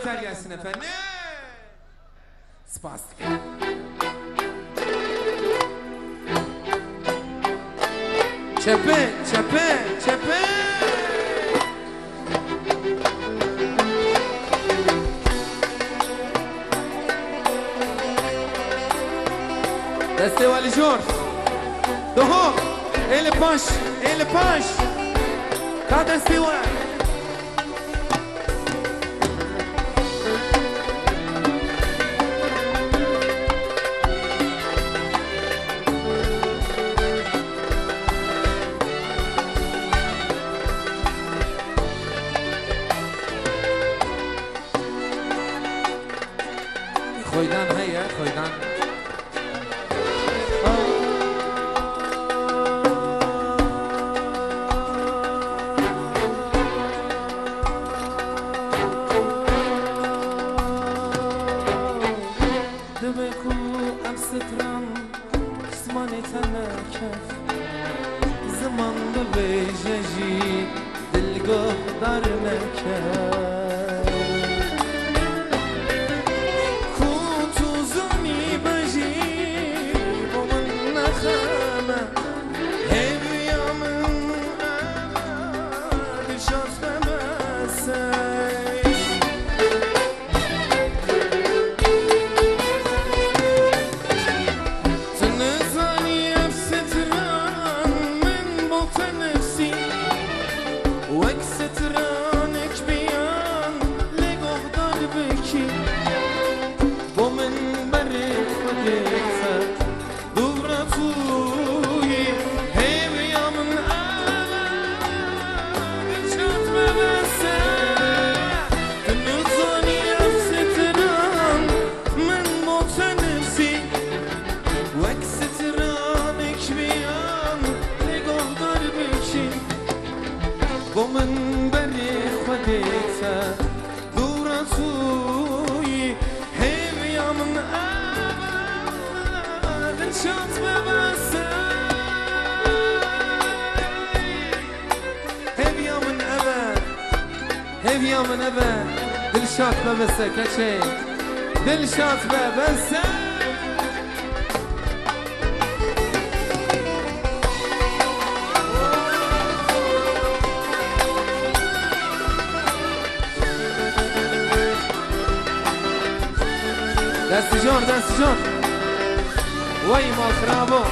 böter gelsin efendim. Spastik. Çepe, çepe, çepe. دسته والی جور دوهو ایل پاش تا دسته والی خویدن هیه خویدن زمان بویژه‌جی دلگاه در نکرد کوتوزمی بجی با من نخمه همیامن دشات بمسه ومن بري خديتها دورتوي هيا من أبد شات ببسا هيا من أبد هيا من أبد دل شات ببسا كشي دل شات ببسا دست جان وای ما خرابو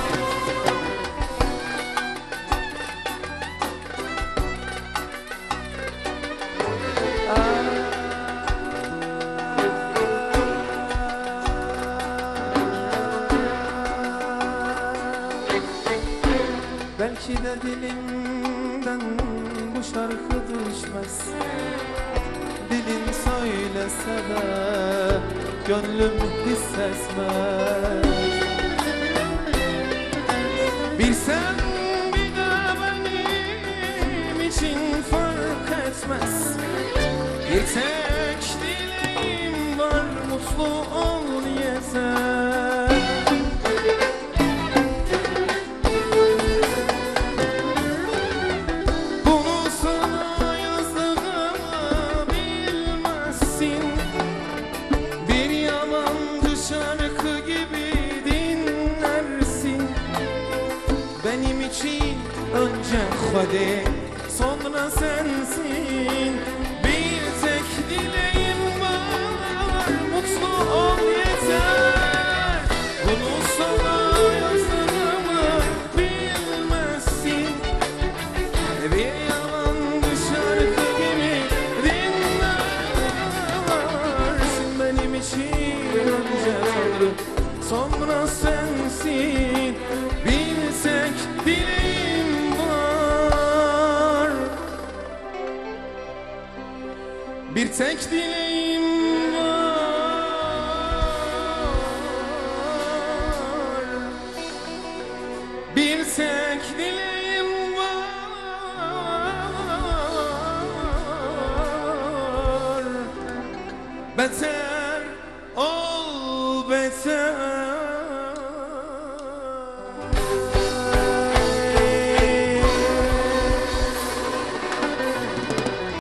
belki de dilimden bu şarkı düşmez dilin söylese de gönlüm hissesmez bir sen bir de benim için fark etmez bir tek dileğim var mutlu ol yeter bunu sana yazdığımı bilmezsin bir yalancı şarkı gibi dinlersin benim için önce Hadi sonra sensin bir tek dileğim var mutlu ol yeter bunu sana yazdığımı bilmezsin bir yalancı şarkı gibi dinlersin benim için önce Tanrı sonra sensin bir tek dileğim var bir tek dileğim var bir tek dileğim var beter